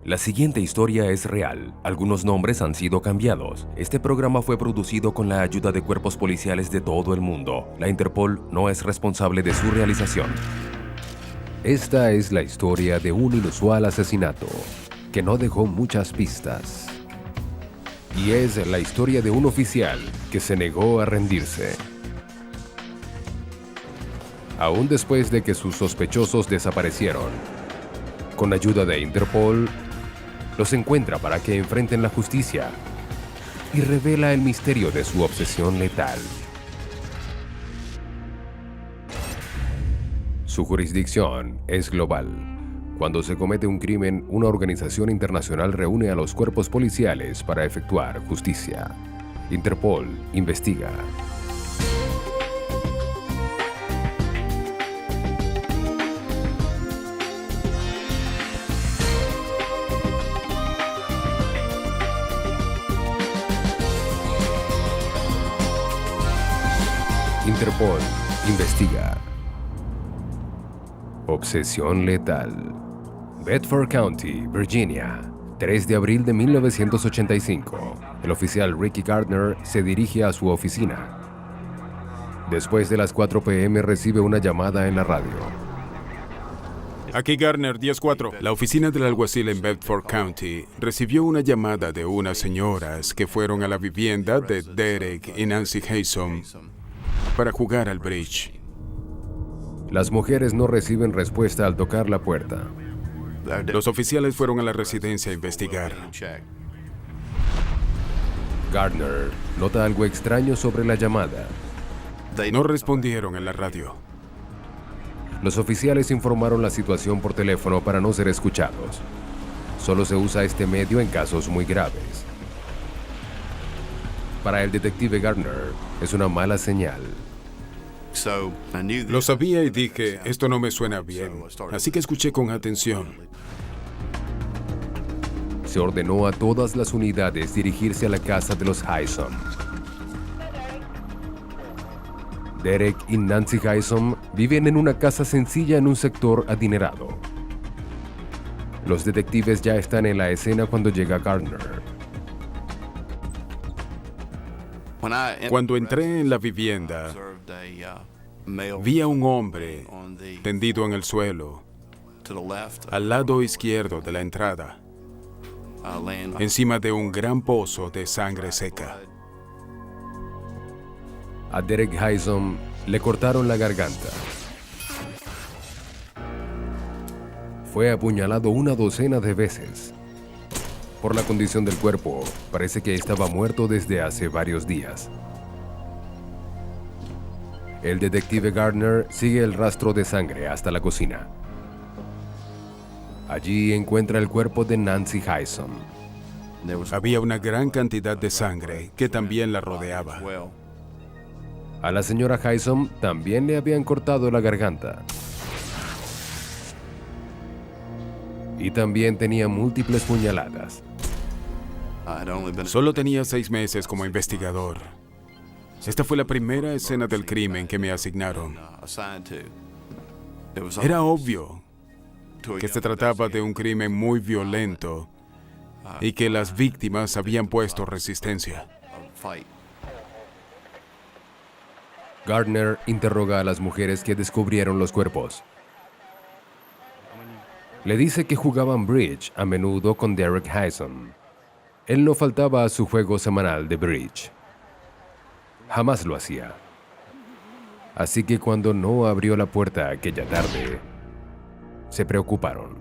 La siguiente historia es real. Algunos nombres han sido cambiados. Este programa fue producido con la ayuda de cuerpos policiales de todo el mundo. La Interpol no es responsable de su realización. Esta es la historia de un inusual asesinato que no dejó muchas pistas. Y es la historia de un oficial que se negó a rendirse. Aún después de que sus sospechosos desaparecieron, con ayuda de Interpol, los encuentra para que enfrenten la justicia y revela el misterio de su obsesión letal. Su jurisdicción es global. Cuando se comete un crimen, una organización internacional reúne a los cuerpos policiales para efectuar justicia. Interpol investiga. Interpol investiga. Obsesión letal. Bedford County, Virginia. 3 de abril de 1985. El oficial Ricky Gardner se dirige a su oficina. Después de las 4 p.m. recibe una llamada en la radio. Aquí Gardner, 10-4. La oficina del alguacil en Bedford County recibió una llamada de unas señoras que fueron a la vivienda de Derek y Nancy Haysom para jugar al bridge. Las mujeres no reciben respuesta al tocar la puerta. Los oficiales fueron a la residencia a investigar. Gardner nota algo extraño sobre la llamada. No respondieron en la radio. Los oficiales informaron la situación por teléfono para no ser escuchados. Solo se usa este medio en casos muy graves. Para el detective Gardner, es una mala señal. Lo sabía y dije, esto no me suena bien. Así que escuché con atención. Se ordenó a todas las unidades dirigirse a la casa de los Haysom. Derek y Nancy Haysom viven en una casa sencilla en un sector adinerado. Los detectives ya están en la escena cuando llega Gardner. Cuando entré en la vivienda, vi a un hombre tendido en el suelo, al lado izquierdo de la entrada, encima de un gran pozo de sangre seca. A Derek Haysom le cortaron la garganta. Fue apuñalado una docena de veces. Por la condición del cuerpo, parece que estaba muerto desde hace varios días. El detective Gardner sigue el rastro de sangre hasta la cocina. Allí encuentra el cuerpo de Nancy Haysom. Había una gran cantidad de sangre que también la rodeaba. A la señora Haysom también le habían cortado la garganta. Y también tenía múltiples puñaladas. Solo tenía 6 meses como investigador. Esta fue la primera escena del crimen que me asignaron. Era obvio que se trataba de un crimen muy violento y que las víctimas habían puesto resistencia. Gardner interroga a las mujeres que descubrieron los cuerpos. Le dice que jugaban bridge a menudo con Derek Haysom. Él no faltaba a su juego semanal de bridge. Jamás lo hacía. Así que cuando no abrió la puerta aquella tarde, se preocuparon.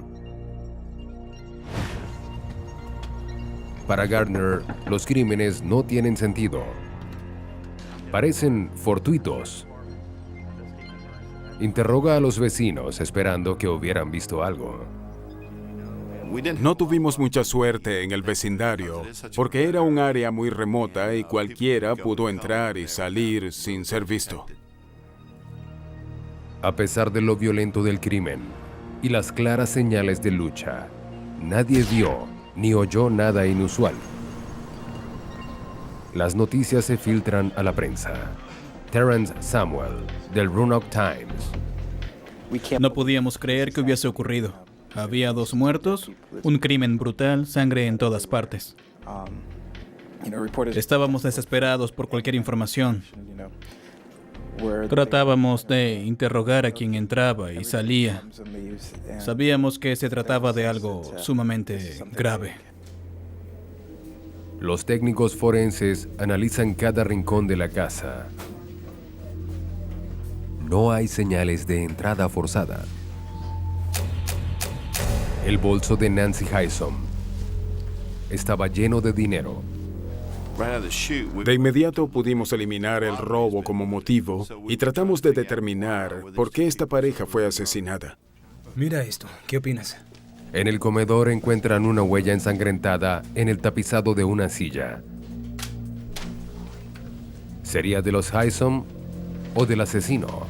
Para Gardner, los crímenes no tienen sentido. Parecen fortuitos. Interroga a los vecinos esperando que hubieran visto algo. No tuvimos mucha suerte en el vecindario porque era un área muy remota y cualquiera pudo entrar y salir sin ser visto. A pesar de lo violento del crimen y las claras señales de lucha, nadie vio ni oyó nada inusual. Las noticias se filtran a la prensa. Terrence Samuel, del Roanoke Times. No podíamos creer que hubiese ocurrido. Había 2 muertos, un crimen brutal, sangre en todas partes. Estábamos desesperados por cualquier información. Tratábamos de interrogar a quien entraba y salía. Sabíamos que se trataba de algo sumamente grave. Los técnicos forenses analizan cada rincón de la casa. No hay señales de entrada forzada. El bolso de Nancy Hysom estaba lleno de dinero. De inmediato pudimos eliminar el robo como motivo y tratamos de determinar por qué esta pareja fue asesinada. Mira esto, ¿qué opinas? En el comedor encuentran una huella ensangrentada en el tapizado de una silla. ¿Sería de los Hysom o del asesino?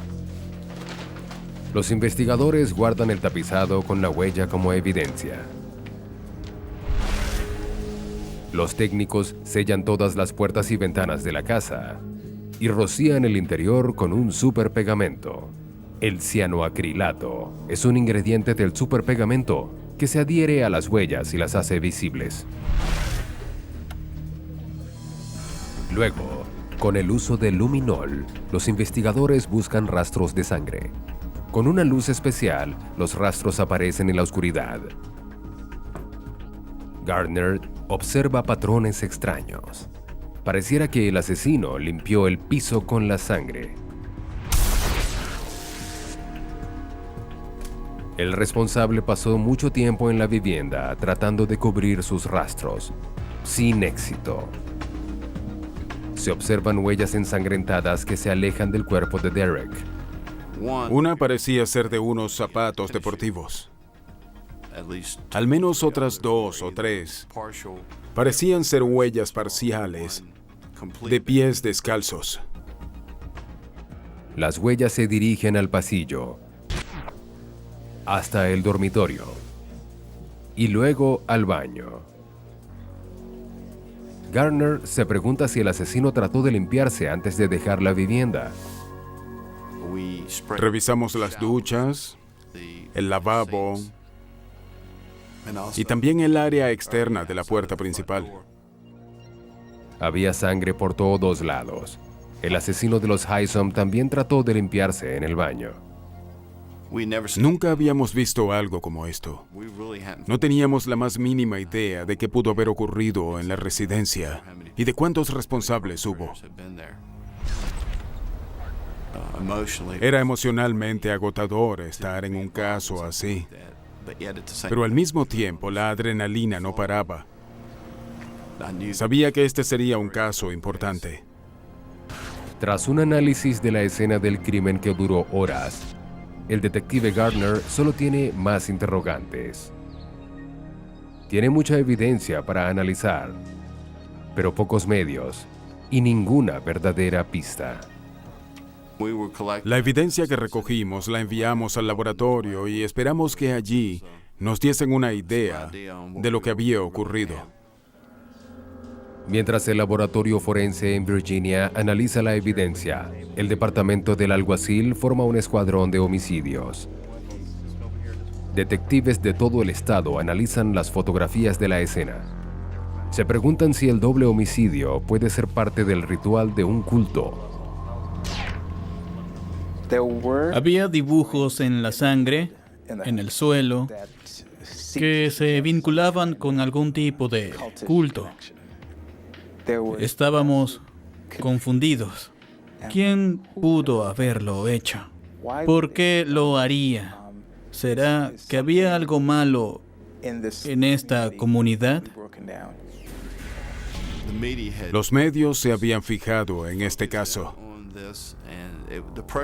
Los investigadores guardan el tapizado con la huella como evidencia. Los técnicos sellan todas las puertas y ventanas de la casa y rocían el interior con un superpegamento. El cianoacrilato es un ingrediente del superpegamento que se adhiere a las huellas y las hace visibles. Luego, con el uso de luminol, los investigadores buscan rastros de sangre. Con una luz especial, los rastros aparecen en la oscuridad. Gardner observa patrones extraños. Pareciera que el asesino limpió el piso con la sangre. El responsable pasó mucho tiempo en la vivienda tratando de cubrir sus rastros, sin éxito. Se observan huellas ensangrentadas que se alejan del cuerpo de Derek. Una parecía ser de unos zapatos deportivos. Al menos otras 2 o 3 parecían ser huellas parciales de pies descalzos. Las huellas se dirigen al pasillo, hasta el dormitorio, y luego al baño. Gardner se pregunta si el asesino trató de limpiarse antes de dejar la vivienda. Revisamos las duchas, el lavabo y también el área externa de la puerta principal. Había sangre por todos lados. El asesino de los Hysom también trató de limpiarse en el baño. Nunca habíamos visto algo como esto. No teníamos la más mínima idea de qué pudo haber ocurrido en la residencia y de cuántos responsables hubo. Era emocionalmente agotador estar en un caso así, pero al mismo tiempo la adrenalina no paraba. Sabía que este sería un caso importante. Tras un análisis de la escena del crimen que duró horas, el detective Gardner solo tiene más interrogantes. Tiene mucha evidencia para analizar, pero pocos medios y ninguna verdadera pista. La evidencia que recogimos la enviamos al laboratorio y esperamos que allí nos diesen una idea de lo que había ocurrido. Mientras el laboratorio forense en Virginia analiza la evidencia, el departamento del alguacil forma un escuadrón de homicidios. Detectives de todo el estado analizan las fotografías de la escena. Se preguntan si el doble homicidio puede ser parte del ritual de un culto. Había dibujos en la sangre, en el suelo, que se vinculaban con algún tipo de culto. Estábamos confundidos. ¿Quién pudo haberlo hecho? ¿Por qué lo haría? ¿Será que había algo malo en esta comunidad? Los medios se habían fijado en este caso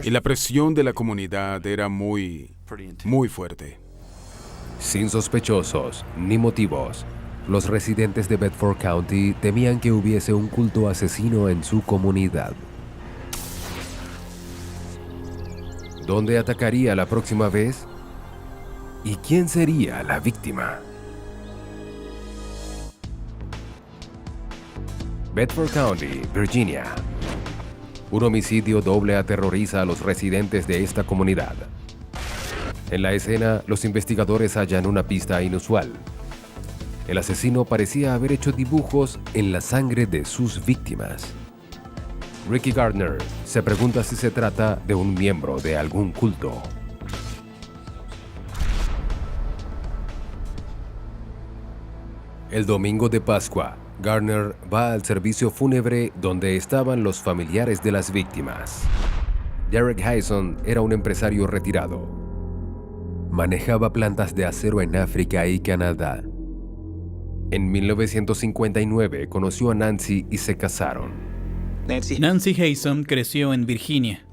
y la presión de la comunidad era muy fuerte. Sin sospechosos ni motivos, los residentes de Bedford County temían que hubiese un culto asesino en su comunidad. ¿Dónde atacaría la próxima vez? ¿Y quién sería la víctima? Bedford County, Virginia. Un homicidio doble aterroriza a los residentes de esta comunidad. En la escena, los investigadores hallan una pista inusual. El asesino parecía haber hecho dibujos en la sangre de sus víctimas. Ricky Gardner se pregunta si se trata de un miembro de algún culto. El domingo de Pascua, Gardner va al servicio fúnebre donde estaban los familiares de las víctimas. Derek Hyson era un empresario retirado. Manejaba plantas de acero en África y Canadá. En 1959 conoció a Nancy y se casaron. Nancy Hyson creció en Virginia.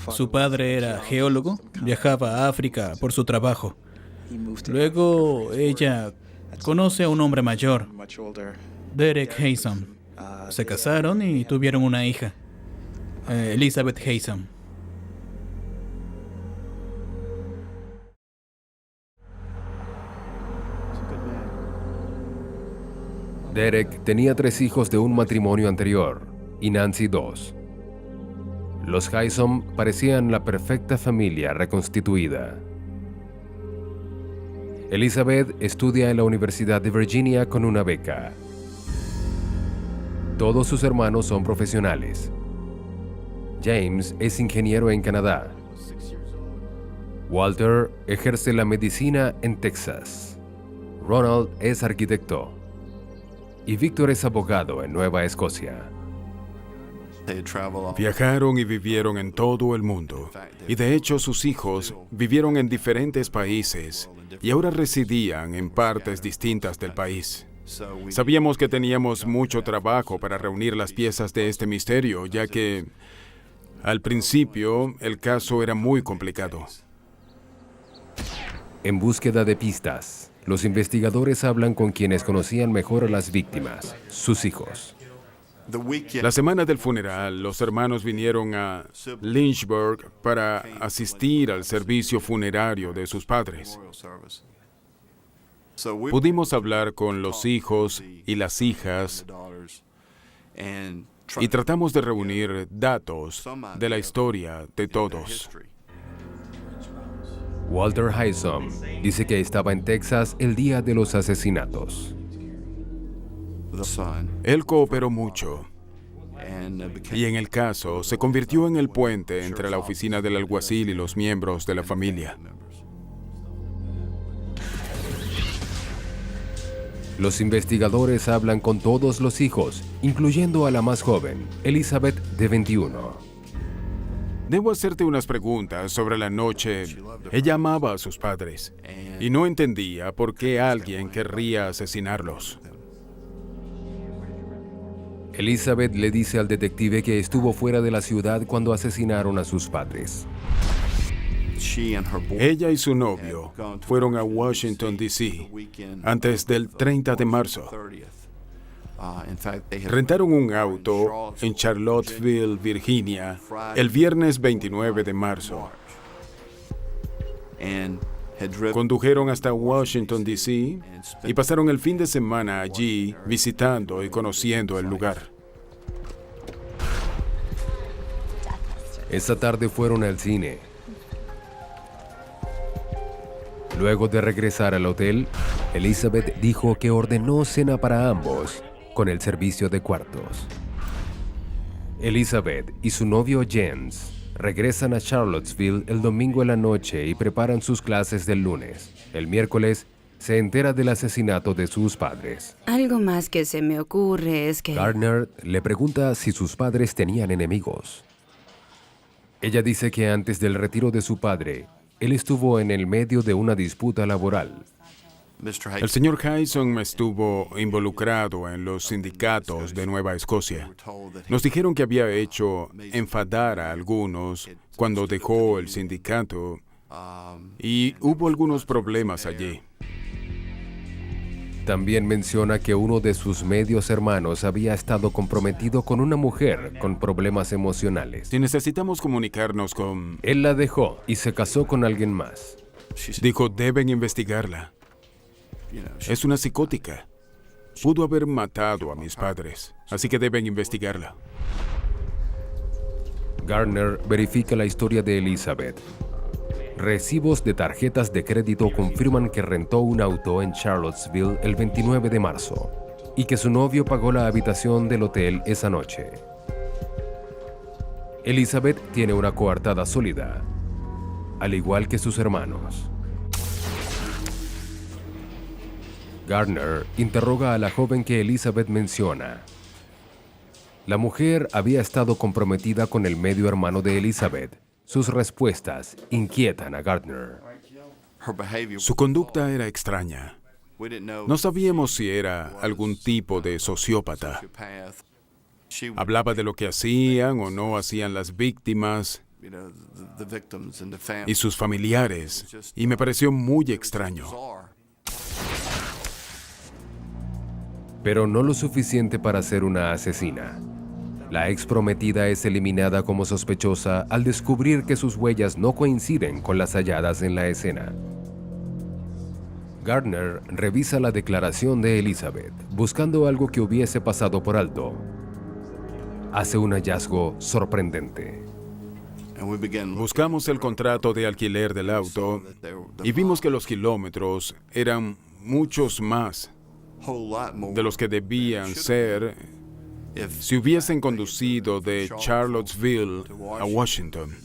Su padre era geólogo, viajaba a África por su trabajo. Luego ella conoce a un hombre mayor, Derek Hyson. Se casaron y tuvieron una hija, Elizabeth Hyson. Derek tenía 3 hijos de un matrimonio anterior y Nancy 2. Los Hyson parecían la perfecta familia reconstituida. Elizabeth estudia en la Universidad de Virginia con una beca. Todos sus hermanos son profesionales. James es ingeniero en Canadá. Walter ejerce la medicina en Texas. Ronald es arquitecto. Y Victor es abogado en Nueva Escocia. Viajaron y vivieron en todo el mundo. Y de hecho sus hijos vivieron en diferentes países y ahora residían en partes distintas del país. Sabíamos que teníamos mucho trabajo para reunir las piezas de este misterio, ya que al principio el caso era muy complicado. En búsqueda de pistas, los investigadores hablan con quienes conocían mejor a las víctimas, sus hijos. La semana del funeral, los hermanos vinieron a Lynchburg para asistir al servicio funerario de sus padres. Pudimos hablar con los hijos y las hijas y tratamos de reunir datos de la historia de todos. Walter Hyson dice que estaba en Texas el día de los asesinatos. Él cooperó mucho y en el caso se convirtió en el puente entre la oficina del alguacil y los miembros de la familia. Los investigadores hablan con todos los hijos, incluyendo a la más joven, Elizabeth, de 21. Debo hacerte unas preguntas sobre la noche. Ella amaba a sus padres y no entendía por qué alguien querría asesinarlos. Elizabeth le dice al detective que estuvo fuera de la ciudad cuando asesinaron a sus padres. Ella y su novio fueron a Washington, D.C. antes del 30 de marzo. Rentaron un auto en Charlottesville, Virginia, el viernes 29 de marzo. Condujeron hasta Washington, D.C. y pasaron el fin de semana allí visitando y conociendo el lugar. Esa tarde fueron al cine. Luego de regresar al hotel, Elizabeth dijo que ordenó cena para ambos, con el servicio de cuartos. Elizabeth y su novio James regresan a Charlottesville el domingo en la noche y preparan sus clases del lunes. El miércoles se entera del asesinato de sus padres. Algo más que se me ocurre es que... Gardner le pregunta si sus padres tenían enemigos. Ella dice que antes del retiro de su padre, él estuvo en el medio de una disputa laboral. El señor Hyson estuvo involucrado en los sindicatos de Nueva Escocia. Nos dijeron que había hecho enfadar a algunos cuando dejó el sindicato y hubo algunos problemas allí. También menciona que uno de sus medios hermanos había estado comprometido con una mujer con problemas emocionales. Si necesitamos comunicarnos con... Él la dejó y se casó con alguien más. Dijo, deben investigarla. Es una psicótica. Pudo haber matado a mis padres, así que deben investigarla. Gardner verifica la historia de Elizabeth. Recibos de tarjetas de crédito confirman que rentó un auto en Charlottesville el 29 de marzo y que su novio pagó la habitación del hotel esa noche. Elizabeth tiene una coartada sólida, al igual que sus hermanos. Gardner interroga a la joven que Elizabeth menciona. La mujer había estado comprometida con el medio hermano de Elizabeth. Sus respuestas inquietan a Gardner. Su conducta era extraña. No sabíamos si era algún tipo de sociópata. Hablaba de lo que hacían o no hacían las víctimas y sus familiares, y me pareció muy extraño. Pero no lo suficiente para ser una asesina. La ex prometida es eliminada como sospechosa al descubrir que sus huellas no coinciden con las halladas en la escena. Gardner revisa la declaración de Elizabeth, buscando algo que hubiese pasado por alto. Hace un hallazgo sorprendente. Buscamos el contrato de alquiler del auto y vimos que los kilómetros eran muchos más de los que debían ser si hubiesen conducido de Charlottesville a Washington.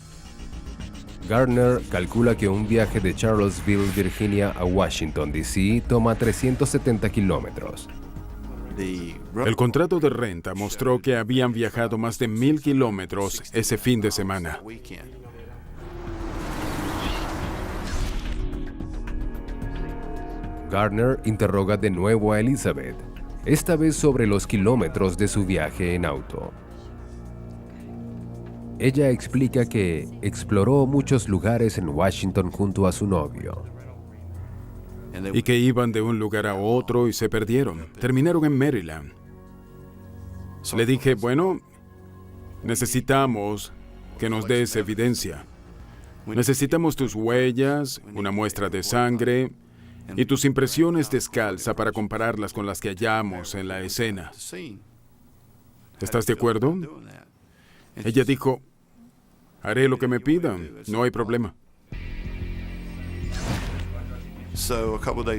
Gardner calcula que un viaje de Charlottesville, Virginia a Washington, D.C. toma 370 kilómetros. El contrato de renta mostró que habían viajado más de 1,000 kilómetros ese fin de semana. Gardner interroga de nuevo a Elizabeth, esta vez sobre los kilómetros de su viaje en auto. Ella explica que exploró muchos lugares en Washington junto a su novio. Y que iban de un lugar a otro y se perdieron. Terminaron en Maryland. Le dije, bueno, necesitamos que nos des evidencia. Necesitamos tus huellas, una muestra de sangre y tus impresiones descalza para compararlas con las que hallamos en la escena. ¿Estás de acuerdo? Ella dijo, haré lo que me pidan, no hay problema.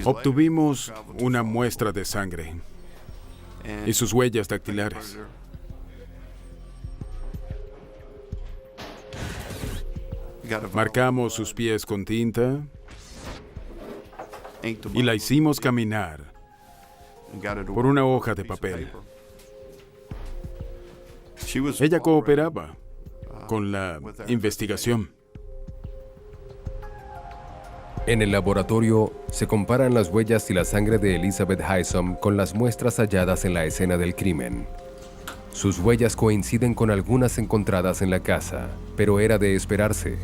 Obtuvimos una muestra de sangre y sus huellas dactilares. Marcamos sus pies con tinta y la hicimos caminar por una hoja de papel. Ella cooperaba con la investigación. En el laboratorio se comparan las huellas y la sangre de Elizabeth Haysom con las muestras halladas en la escena del crimen. Sus huellas coinciden con algunas encontradas en la casa, pero era de esperarse.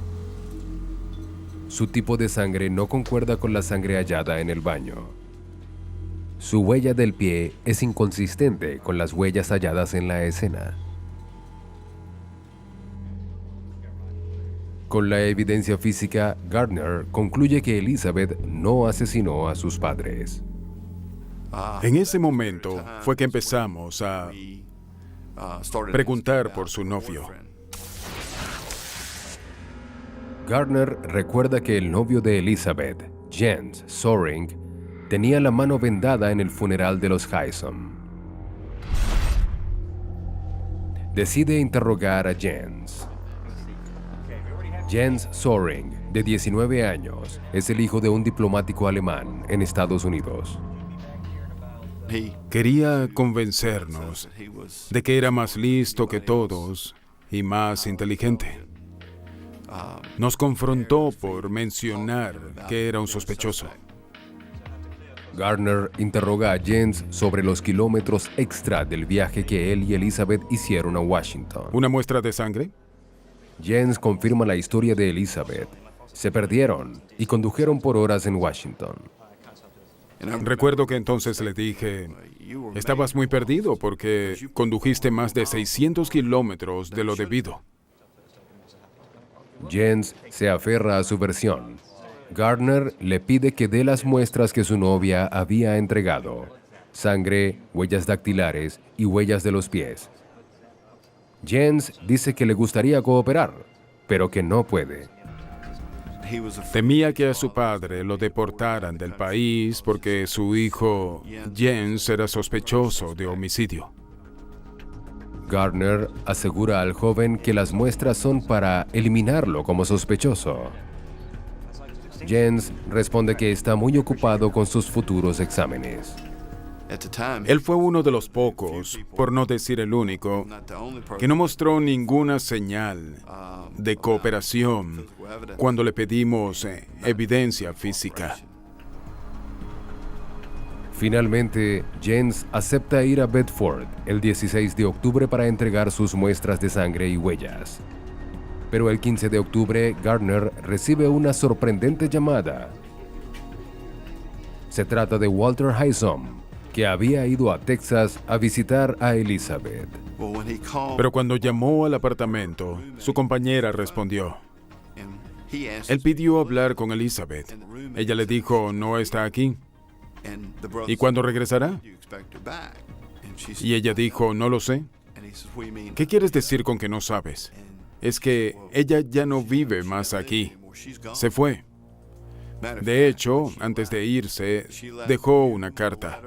Su tipo de sangre no concuerda con la sangre hallada en el baño. Su huella del pie es inconsistente con las huellas halladas en la escena. Con la evidencia física, Gardner concluye que Elizabeth no asesinó a sus padres. En ese momento fue que empezamos a preguntar por su novio. Gardner recuerda que el novio de Elizabeth, Jens Soring, tenía la mano vendada en el funeral de los Haysom. Decide interrogar a Jens. Jens Soring, de 19 años, es el hijo de un diplomático alemán en Estados Unidos. Quería convencernos de que era más listo que todos y más inteligente. Nos confrontó por mencionar que era un sospechoso. Gardner interroga a Jens sobre los kilómetros extra del viaje que él y Elizabeth hicieron a Washington. ¿Una muestra de sangre? Jens confirma la historia de Elizabeth. Se perdieron y condujeron por horas en Washington. Recuerdo que entonces le dije, estabas muy perdido porque condujiste más de 600 kilómetros de lo debido. Jens se aferra a su versión. Gardner le pide que dé las muestras que su novia había entregado: sangre, huellas dactilares y huellas de los pies. Jens dice que le gustaría cooperar, pero que no puede. Temía que a su padre lo deportaran del país porque su hijo Jens era sospechoso de homicidio. Gardner asegura al joven que las muestras son para eliminarlo como sospechoso. Jens responde que está muy ocupado con sus futuros exámenes. Él fue uno de los pocos, por no decir el único, que no mostró ninguna señal de cooperación cuando le pedimos evidencia física. Finalmente, Jens acepta ir a Bedford el 16 de octubre para entregar sus muestras de sangre y huellas. Pero el 15 de octubre, Gardner recibe una sorprendente llamada. Se trata de Walter Hysom, que había ido a Texas a visitar a Elizabeth. Pero cuando llamó al apartamento, su compañera respondió. Él pidió hablar con Elizabeth. Ella le dijo, ¿no está aquí? ¿Y cuándo regresará? Y ella dijo, no lo sé. ¿Qué quieres decir con que no sabes? Es que ella ya no vive más aquí. Se fue. De hecho, antes de irse, dejó una carta.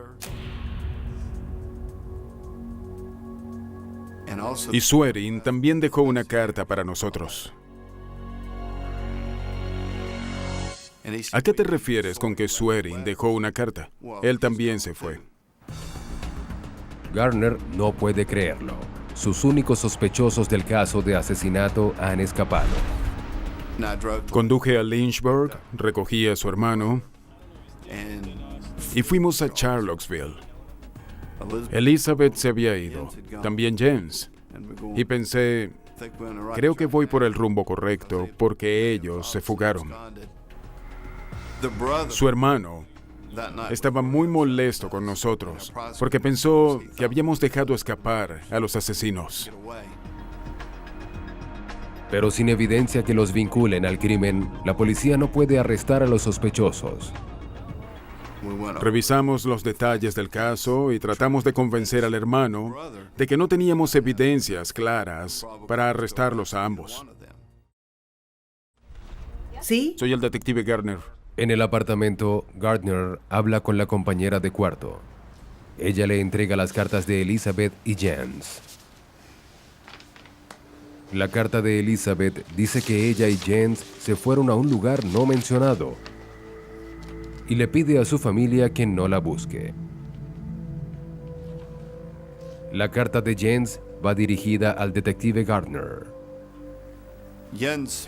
Y Swearing también dejó una carta para nosotros. ¿A qué te refieres con que Swearing dejó una carta? Él también se fue. Gardner no puede creerlo. Sus únicos sospechosos del caso de asesinato han escapado. Conduje a Lynchburg, recogí a su hermano y fuimos a Charlottesville. Elizabeth se había ido, también James. Y pensé, creo que voy por el rumbo correcto porque ellos se fugaron. Su hermano estaba muy molesto con nosotros porque pensó que habíamos dejado escapar a los asesinos. Pero sin evidencia que los vinculen al crimen, la policía no puede arrestar a los sospechosos. Revisamos los detalles del caso y tratamos de convencer al hermano de que no teníamos evidencias claras para arrestarlos a ambos. ¿Sí? Soy el detective Gardner. En el apartamento, Gardner habla con la compañera de cuarto. Ella le entrega las cartas de Elizabeth y Jens. La carta de Elizabeth dice que ella y Jens se fueron a un lugar no mencionado y le pide a su familia que no la busque. La carta de Jens va dirigida al detective Gardner.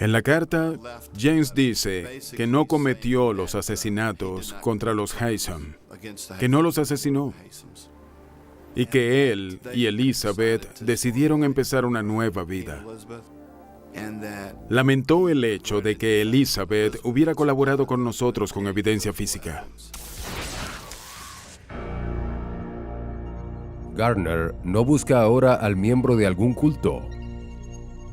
En la carta, James dice que no cometió los asesinatos contra los Hysom, que no los asesinó, y que él y Elizabeth decidieron empezar una nueva vida. Lamentó el hecho de que Elizabeth hubiera colaborado con nosotros con evidencia física. Gardner no busca ahora al miembro de algún culto.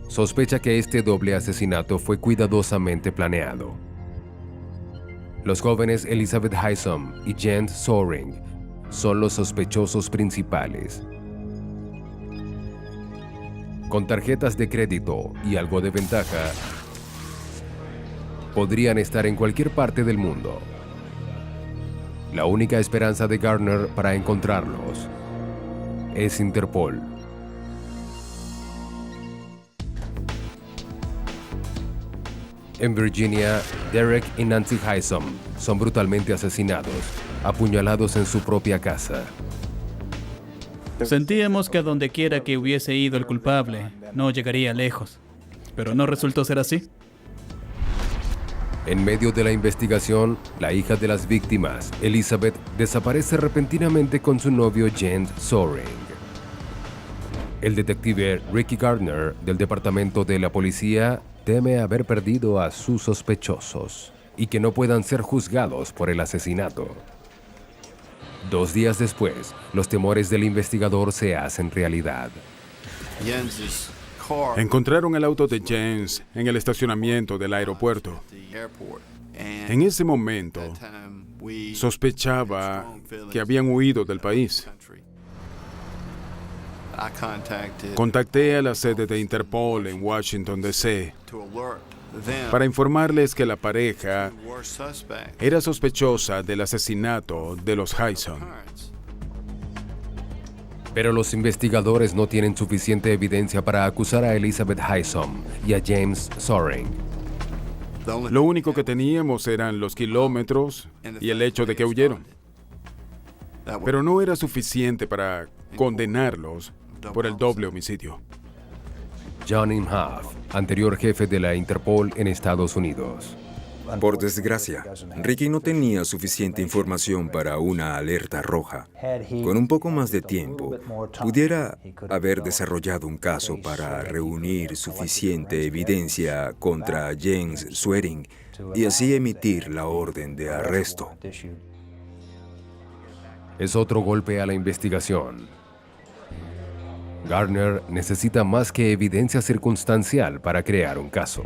Sospecha que este doble asesinato fue cuidadosamente planeado. Los jóvenes Elizabeth Hysom y Jens Soring son los sospechosos principales. Con tarjetas de crédito y algo de ventaja, podrían estar en cualquier parte del mundo. La única esperanza de Gardner para encontrarlos es Interpol. En Virginia, Derek y Nancy Hysom son brutalmente asesinados, apuñalados en su propia casa. Sentíamos que a donde quiera que hubiese ido el culpable, no llegaría lejos. Pero no resultó ser así. En medio de la investigación, la hija de las víctimas, Elizabeth, desaparece repentinamente con su novio Jens Soring. El detective Ricky Gardner, del departamento de la policía, teme haber perdido a sus sospechosos y que no puedan ser juzgados por el asesinato. 2 días después, los temores del investigador se hacen realidad. Encontraron el auto de Jens en el estacionamiento del aeropuerto. En ese momento, sospechaba que habían huido del país. Contacté a la sede de Interpol en Washington, D.C. para informarles que la pareja era sospechosa del asesinato de los Hyson. Pero los investigadores no tienen suficiente evidencia para acusar a Elizabeth Hyson y a James Soring. Lo único que teníamos eran los kilómetros y el hecho de que huyeron. Pero no era suficiente para condenarlos por el doble homicidio. John Imhoff, anterior jefe de la Interpol en Estados Unidos. Por desgracia, Ricky no tenía suficiente información para una alerta roja. Con un poco más de tiempo, pudiera haber desarrollado un caso para reunir suficiente evidencia contra James Soring y así emitir la orden de arresto. Es otro golpe a la investigación. Gardner necesita más que evidencia circunstancial para crear un caso.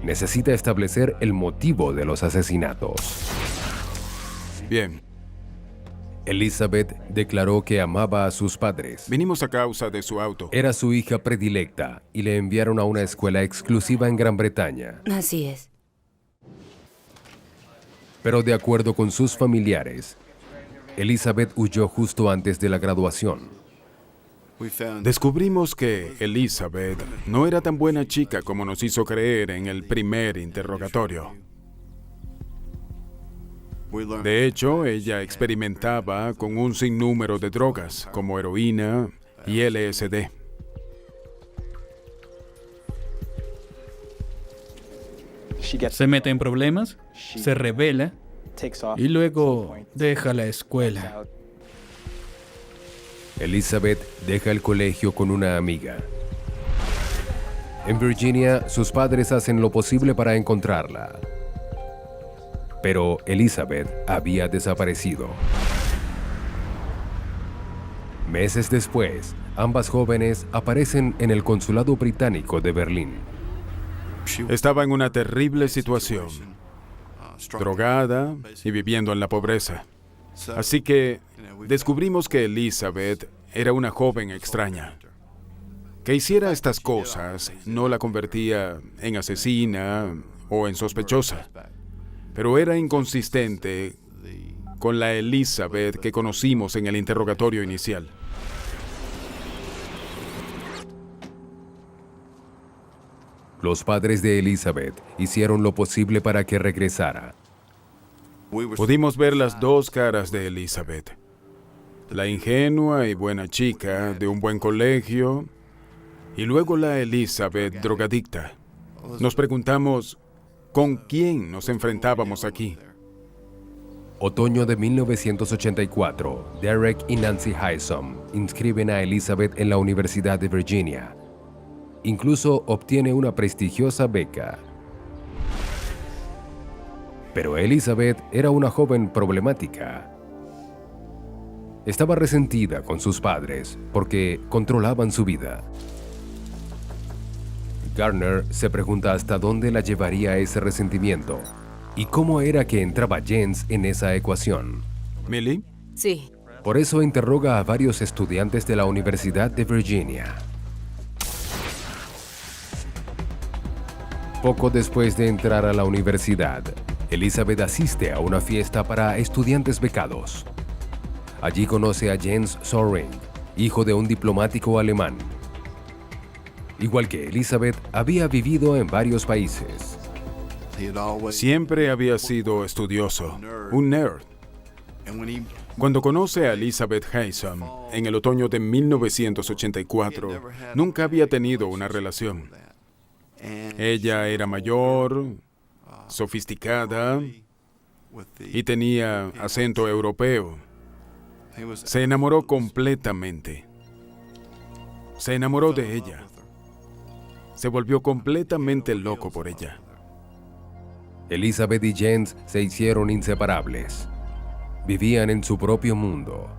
Necesita establecer el motivo de los asesinatos. Bien. Elizabeth declaró que amaba a sus padres. Vinimos a causa de su auto. Era su hija predilecta y le enviaron a una escuela exclusiva en Gran Bretaña. Así es. Pero de acuerdo con sus familiares, Elizabeth huyó justo antes de la graduación. Descubrimos que Elizabeth no era tan buena chica como nos hizo creer en el primer interrogatorio. De hecho, ella experimentaba con un sinnúmero de drogas, como heroína y LSD. Se mete en problemas, se rebela y luego deja la escuela. Elizabeth deja el colegio con una amiga. En Virginia, sus padres hacen lo posible para encontrarla. Pero Elizabeth había desaparecido. Meses después, ambas jóvenes aparecen en el consulado británico de Berlín. Estaba en una terrible situación, drogada y viviendo en la pobreza. Así que descubrimos que Elizabeth era una joven extraña. Que hiciera estas cosas no la convertía en asesina o en sospechosa, pero era inconsistente con la Elizabeth que conocimos en el interrogatorio inicial. Los padres de Elizabeth hicieron lo posible para que regresara. Pudimos ver las dos caras de Elizabeth. La ingenua y buena chica de un buen colegio y luego la Elizabeth drogadicta. Nos preguntamos, ¿con quién nos enfrentábamos aquí? Otoño de 1984, Derek y Nancy Hyson inscriben a Elizabeth en la Universidad de Virginia. Incluso obtiene una prestigiosa beca. Pero Elizabeth era una joven problemática. Estaba resentida con sus padres porque controlaban su vida. Gardner se pregunta hasta dónde la llevaría ese resentimiento y cómo era que entraba Jens en esa ecuación. ¿Millie? Sí. Por eso interroga a varios estudiantes de la Universidad de Virginia. Poco después de entrar a la universidad, Elizabeth asiste a una fiesta para estudiantes becados. Allí conoce a Jens Soring, hijo de un diplomático alemán. Igual que Elizabeth, había vivido en varios países. Siempre había sido estudioso, un nerd. Cuando conoce a Elizabeth Hyson en el otoño de 1984, nunca había tenido una relación. Ella era mayor, sofisticada y tenía acento europeo. Se enamoró completamente. Se enamoró de ella. Se volvió completamente loco por ella. Elizabeth y Jens se hicieron inseparables. Vivían en su propio mundo.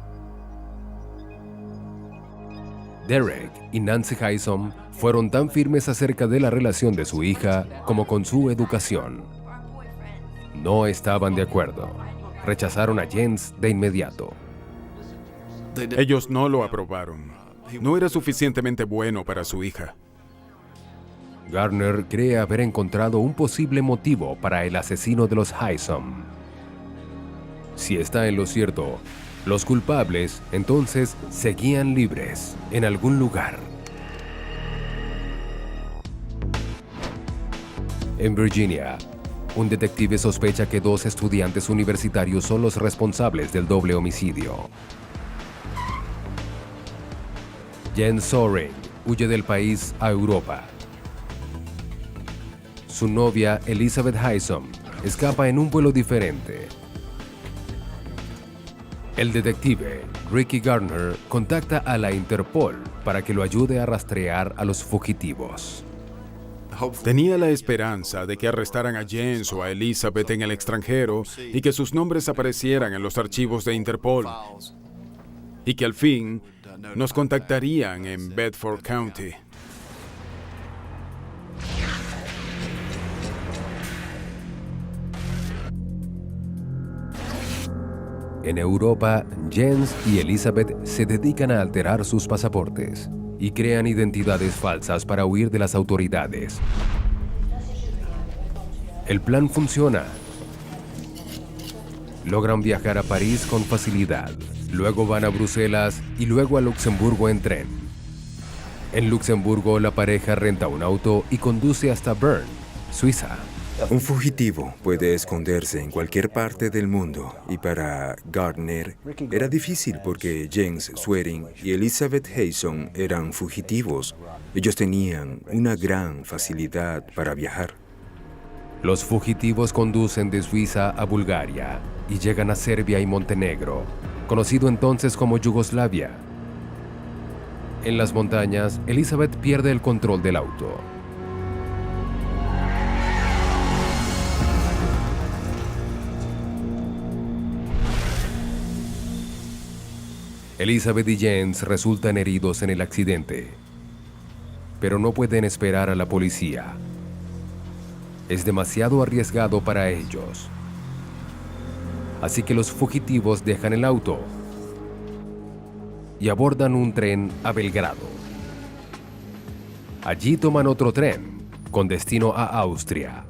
Derek y Nancy Hyson fueron tan firmes acerca de la relación de su hija como con su educación. No estaban de acuerdo. Rechazaron a Jens de inmediato. Ellos no lo aprobaron. No era suficientemente bueno para su hija. Gardner cree haber encontrado un posible motivo para el asesino de los Haysom. Si está en lo cierto, los culpables entonces seguían libres en algún lugar. En Virginia, un detective sospecha que 2 estudiantes universitarios son los responsables del doble homicidio. Jens Soering huye del país a Europa. Su novia, Elizabeth Haysom, escapa en un vuelo diferente. El detective, Ricky Gardner, contacta a la Interpol para que lo ayude a rastrear a los fugitivos. Tenía la esperanza de que arrestaran a Jens o a Elizabeth en el extranjero y que sus nombres aparecieran en los archivos de Interpol y que al fin nos contactarían en Bedford County. En Europa, Jens y Elizabeth se dedican a alterar sus pasaportes y crean identidades falsas para huir de las autoridades. El plan funciona. Logran viajar a París con facilidad. Luego van a Bruselas y luego a Luxemburgo en tren. En Luxemburgo, la pareja renta un auto y conduce hasta Bern, Suiza. Un fugitivo puede esconderse en cualquier parte del mundo y para Gardner era difícil porque Jens Soering y Elizabeth Haysom eran fugitivos. Ellos tenían una gran facilidad para viajar. Los fugitivos conducen de Suiza a Bulgaria y llegan a Serbia y Montenegro, conocido entonces como Yugoslavia. En las montañas, Elizabeth pierde el control del auto. Elizabeth y Jens resultan heridos en el accidente, pero no pueden esperar a la policía. Es demasiado arriesgado para ellos. Así que los fugitivos dejan el auto y abordan un tren a Belgrado. Allí toman otro tren con destino a Austria.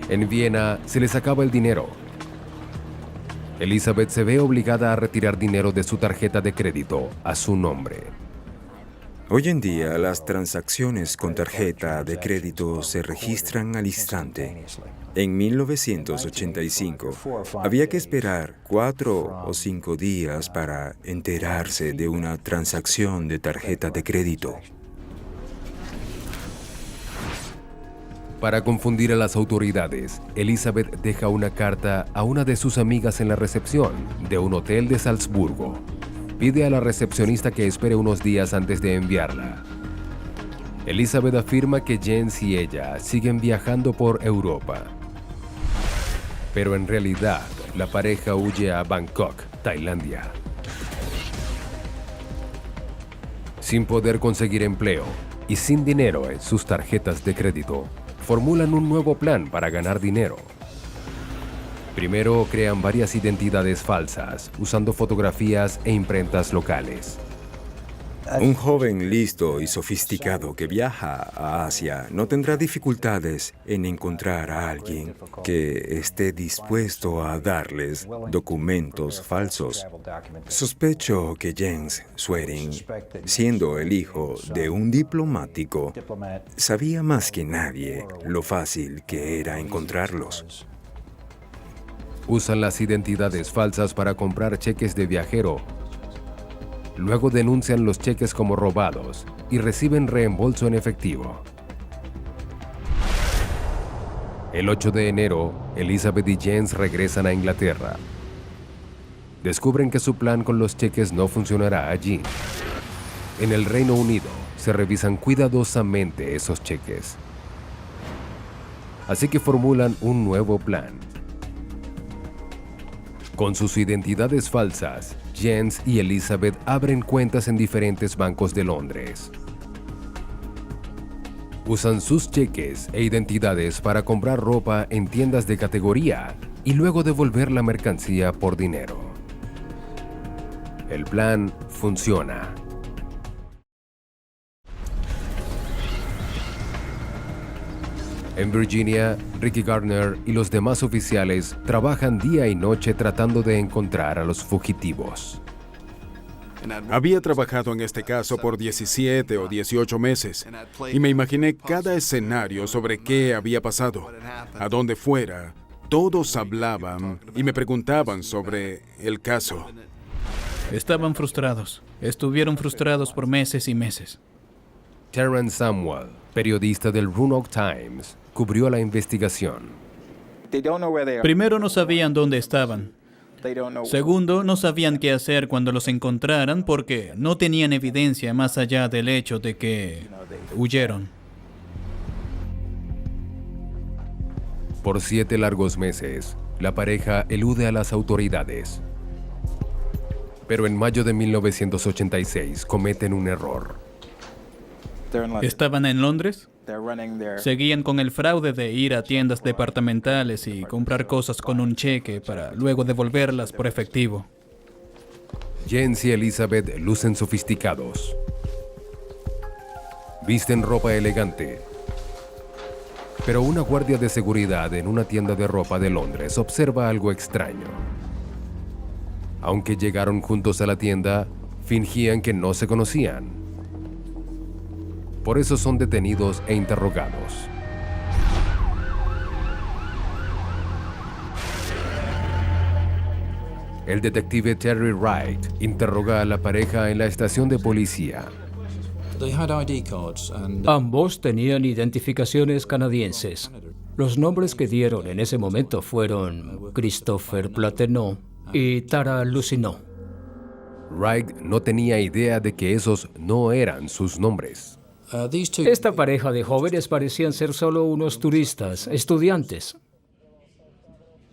En Viena se les acaba el dinero. Elizabeth se ve obligada a retirar dinero de su tarjeta de crédito a su nombre. Hoy en día, las transacciones con tarjeta de crédito se registran al instante. En 1985, había que esperar 4 o 5 días para enterarse de una transacción de tarjeta de crédito. Para confundir a las autoridades, Elizabeth deja una carta a una de sus amigas en la recepción de un hotel de Salzburgo. Pide a la recepcionista que espere unos días antes de enviarla. Elizabeth afirma que Jens y ella siguen viajando por Europa. Pero en realidad, la pareja huye a Bangkok, Tailandia. Sin poder conseguir empleo y sin dinero en sus tarjetas de crédito, formulan un nuevo plan para ganar dinero. Primero crean varias identidades falsas, usando fotografías e imprentas locales. Un joven listo y sofisticado que viaja a Asia no tendrá dificultades en encontrar a alguien que esté dispuesto a darles documentos falsos. Sospecho que Jens Soering, siendo el hijo de un diplomático, sabía más que nadie lo fácil que era encontrarlos. Usan las identidades falsas para comprar cheques de viajero. Luego denuncian los cheques como robados y reciben reembolso en efectivo. El 8 de enero, Elizabeth y Jens regresan a Inglaterra. Descubren que su plan con los cheques no funcionará allí. En el Reino Unido, se revisan cuidadosamente esos cheques. Así que formulan un nuevo plan. Con sus identidades falsas, Jens y Elizabeth abren cuentas en diferentes bancos de Londres. Usan sus cheques e identidades para comprar ropa en tiendas de categoría y luego devolver la mercancía por dinero. El plan funciona. En Virginia, Ricky Gardner y los demás oficiales trabajan día y noche tratando de encontrar a los fugitivos. Había trabajado en este caso por 17 o 18 meses y me imaginé cada escenario sobre qué había pasado, a dónde fuera. Todos hablaban y me preguntaban sobre el caso. Estaban frustrados. Estuvieron frustrados por meses y meses. Terrence Samuel, periodista del Roanoke Times, cubrió la investigación. Primero, no sabían dónde estaban. Segundo, no sabían qué hacer cuando los encontraran porque no tenían evidencia más allá del hecho de que huyeron. Por 7 largos meses, la pareja elude a las autoridades. Pero en mayo de 1986 cometen un error. ¿Estaban en Londres? Seguían con el fraude de ir a tiendas departamentales y comprar cosas con un cheque para luego devolverlas por efectivo. Jens y Elizabeth lucen sofisticados. Visten ropa elegante. Pero una guardia de seguridad en una tienda de ropa de Londres observa algo extraño. Aunque llegaron juntos a la tienda, fingían que no se conocían. Por eso son detenidos e interrogados. El detective Terry Wright interroga a la pareja en la estación de policía. Ambos tenían identificaciones canadienses. Los nombres que dieron en ese momento fueron Christopher Plateau y Tara Lucineau. Wright no tenía idea de que esos no eran sus nombres. Esta pareja de jóvenes parecían ser solo unos turistas, estudiantes.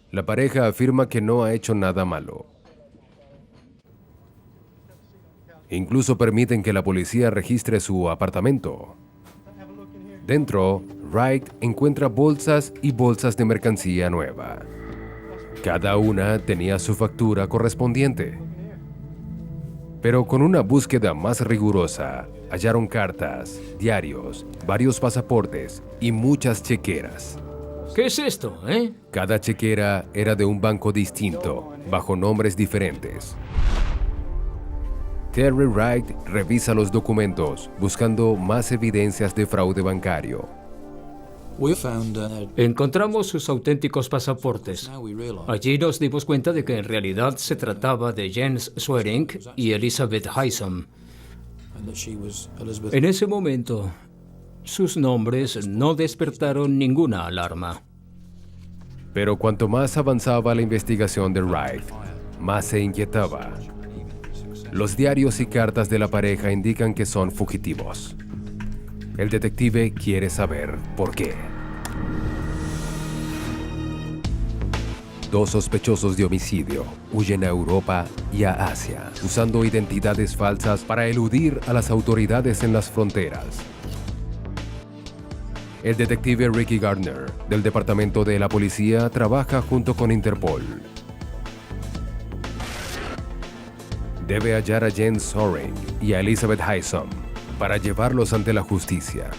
La pareja afirma que no ha hecho nada malo. Incluso permiten que la policía registre su apartamento. Dentro, Wright encuentra bolsas y bolsas de mercancía nueva. Cada una tenía su factura correspondiente. Pero con una búsqueda más rigurosa, hallaron cartas, diarios, varios pasaportes y muchas chequeras. ¿Qué es esto, Cada chequera era de un banco distinto, bajo nombres diferentes. Terry Wright revisa los documentos, buscando más evidencias de fraude bancario. Encontramos sus auténticos pasaportes. Allí nos dimos cuenta de que en realidad se trataba de Jens Swearing y Elizabeth Haysom. En ese momento, sus nombres no despertaron ninguna alarma. Pero cuanto más avanzaba la investigación de Wright, más se inquietaba. Los diarios y cartas de la pareja indican que son fugitivos. El detective quiere saber por qué. 2 sospechosos de homicidio huyen a Europa y a Asia, usando identidades falsas para eludir a las autoridades en las fronteras. El detective Ricky Gardner, del Departamento de la Policía, trabaja junto con Interpol. Debe hallar a Jens Soring y a Elizabeth Haysom para llevarlos ante la justicia.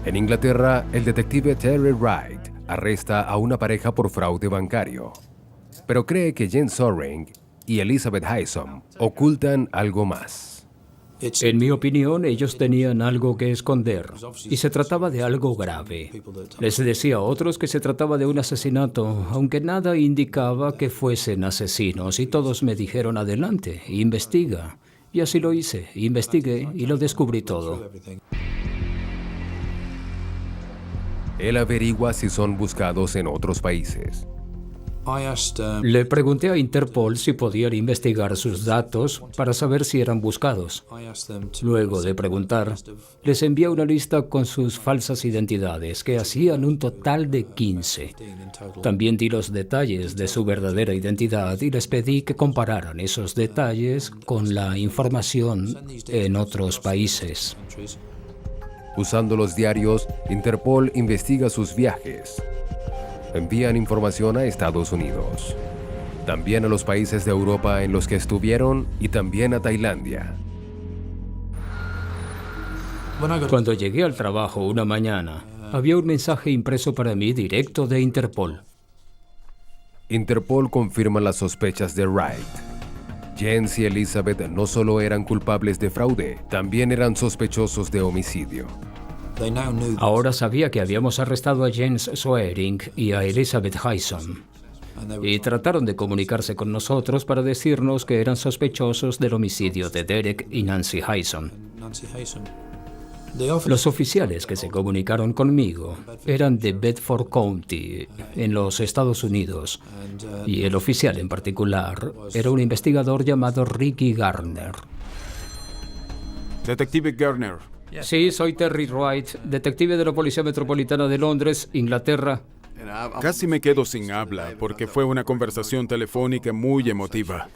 En Inglaterra, el detective Terry Wright arresta a una pareja por fraude bancario, pero cree que Jens Soring y Elizabeth Haysom ocultan algo más. En mi opinión, ellos tenían algo que esconder, y se trataba de algo grave. Les decía a otros que se trataba de un asesinato, aunque nada indicaba que fuesen asesinos, y todos me dijeron, adelante, investiga. Y así lo hice, investigué y lo descubrí todo. Él averigua si son buscados en otros países. Le pregunté a Interpol si podían investigar sus datos para saber si eran buscados. Luego de preguntar, les envié una lista con sus falsas identidades, que hacían un total de 15. También di los detalles de su verdadera identidad y les pedí que compararan esos detalles con la información en otros países. Usando los diarios, Interpol investiga sus viajes. Envían información a Estados Unidos, también a los países de Europa en los que estuvieron y también a Tailandia. Cuando llegué al trabajo una mañana, había un mensaje impreso para mí directo de Interpol. Interpol confirma las sospechas de Wright. Jens y Elizabeth no solo eran culpables de fraude, también eran sospechosos de homicidio. Ahora sabía que habíamos arrestado a Jens Swearing y a Elizabeth Hyson. Y trataron de comunicarse con nosotros para decirnos que eran sospechosos del homicidio de Derek y Nancy Hyson. Los oficiales que se comunicaron conmigo eran de Bedford County, en los Estados Unidos, y el oficial en particular era un investigador llamado Ricky Garner. Detective Garner. Sí, soy Terry Wright, detective de la Policía Metropolitana de Londres, Inglaterra. Casi me quedo sin habla porque fue una conversación telefónica muy emotiva.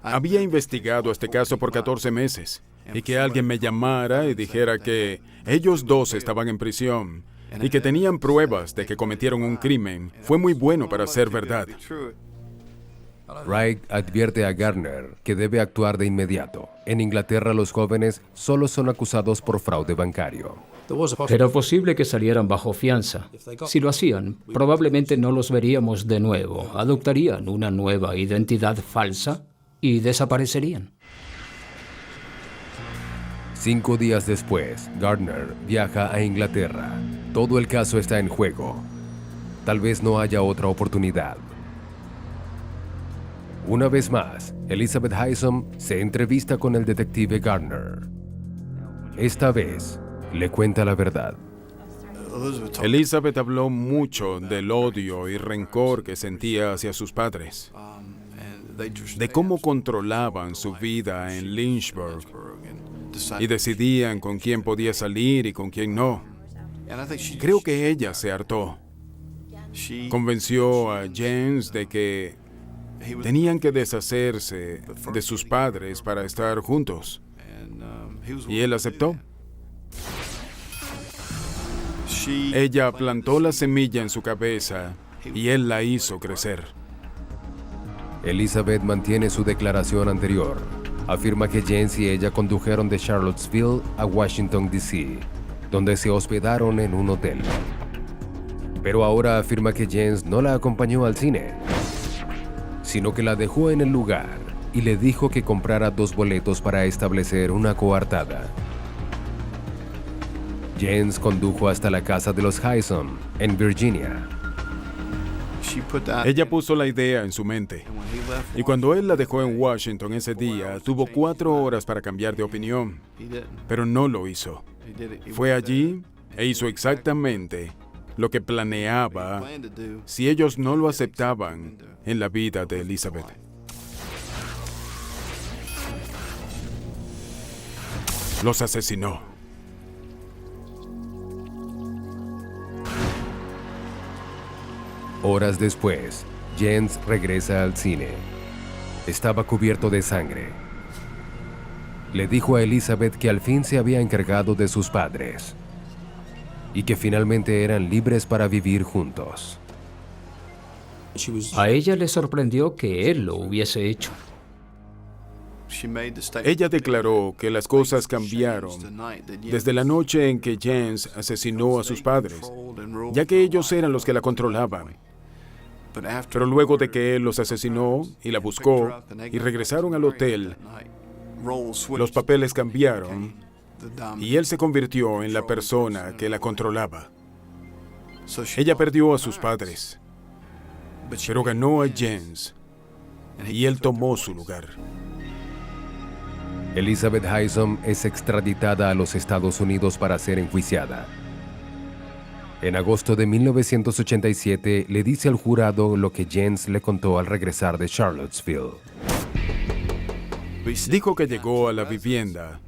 Había investigado este caso por 14 meses y que alguien me llamara y dijera que ellos dos estaban en prisión y que tenían pruebas de que cometieron un crimen fue muy bueno para ser verdad. Wright advierte a Garner que debe actuar de inmediato. En Inglaterra los jóvenes solo son acusados por fraude bancario. Era posible que salieran bajo fianza. Si lo hacían, probablemente no los veríamos de nuevo. Adoptarían una nueva identidad falsa y desaparecerían. 5 días después, Gardner viaja a Inglaterra. Todo el caso está en juego. Tal vez no haya otra oportunidad. Una vez más, Elizabeth Hyson se entrevista con el detective Gardner. Esta vez, le cuenta la verdad. Elizabeth habló mucho del odio y rencor que sentía hacia sus padres, de cómo controlaban su vida en Lynchburg y decidían con quién podía salir y con quién no. Creo que ella se hartó. Convenció a Jens de que tenían que deshacerse de sus padres para estar juntos. Y él aceptó. Ella plantó la semilla en su cabeza y él la hizo crecer. Elizabeth mantiene su declaración anterior. Afirma que Jens y ella condujeron de Charlottesville a Washington, D.C., donde se hospedaron en un hotel. Pero ahora afirma que Jens no la acompañó al cine, sino que la dejó en el lugar y le dijo que comprara 2 boletos para establecer una coartada. Jens condujo hasta la casa de los Hyson, en Virginia. Ella puso la idea en su mente. Y cuando él la dejó en Washington ese día, tuvo 4 horas para cambiar de opinión. Pero no lo hizo. Fue allí e hizo exactamente lo que planeaba si ellos no lo aceptaban en la vida de Elizabeth. Los asesinó. Horas después, Jens regresa al cine. Estaba cubierto de sangre. Le dijo a Elizabeth que al fin se había encargado de sus padres y que finalmente eran libres para vivir juntos. A ella le sorprendió que él lo hubiese hecho. Ella declaró que las cosas cambiaron desde la noche en que Jens asesinó a sus padres, ya que ellos eran los que la controlaban. Pero luego de que él los asesinó y la buscó y regresaron al hotel, los papeles cambiaron y él se convirtió en la persona que la controlaba. Ella perdió a sus padres, pero ganó a Jens y él tomó su lugar. Elizabeth Hyson es extraditada a los Estados Unidos para ser enjuiciada. En agosto de 1987 le dice al jurado lo que Jens le contó al regresar de Charlottesville. Dijo que llegó a la vivienda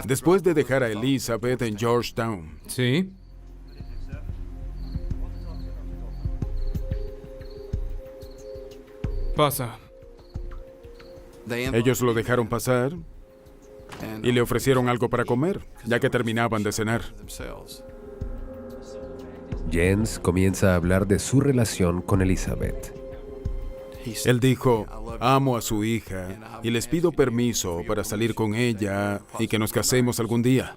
después de dejar a Elizabeth en Georgetown. Sí. Pasa. Ellos lo dejaron pasar y le ofrecieron algo para comer, ya que terminaban de cenar. Jens comienza a hablar de su relación con Elizabeth. Él dijo, amo a su hija y les pido permiso para salir con ella y que nos casemos algún día.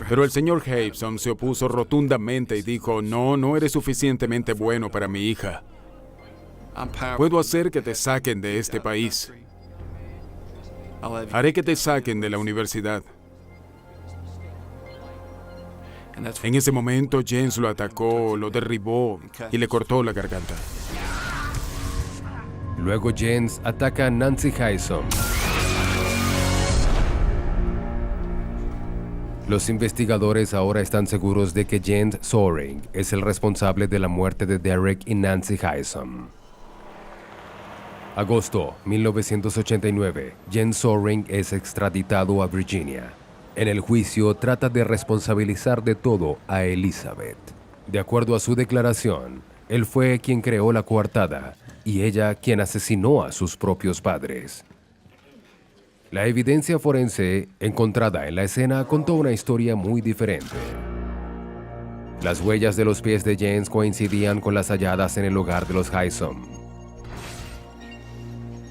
Pero el señor Habeson se opuso rotundamente y dijo, no eres suficientemente bueno para mi hija. Puedo hacer que te saquen de este país. Haré que te saquen de la universidad. En ese momento, James lo atacó, lo derribó y le cortó la garganta. Luego Jens ataca a Nancy Hyson. Los investigadores ahora están seguros de que Jens Soering es el responsable de la muerte de Derek y Nancy Hyson. Agosto 1989, Jens Soering es extraditado a Virginia. En el juicio trata de responsabilizar de todo a Elizabeth. De acuerdo a su declaración, él fue quien creó la coartada y ella quien asesinó a sus propios padres. La evidencia forense encontrada en la escena contó una historia muy diferente. Las huellas de los pies de Jens coincidían con las halladas en el hogar de los Hyson.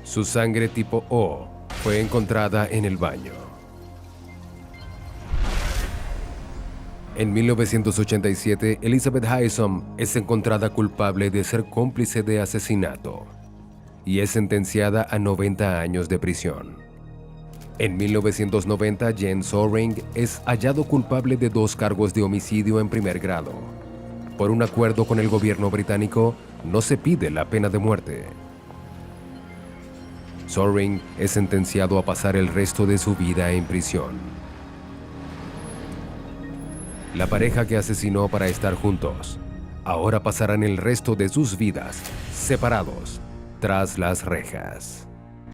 Su sangre tipo O fue encontrada en el baño. En 1987, Elizabeth Hyson es encontrada culpable de ser cómplice de asesinato y es sentenciada a 90 años de prisión. En 1990, Jens Soering es hallado culpable de 2 cargos de homicidio en primer grado. Por un acuerdo con el gobierno británico, no se pide la pena de muerte. Soering es sentenciado a pasar el resto de su vida en prisión. La pareja que asesinó para estar juntos, ahora pasarán el resto de sus vidas separados tras las rejas.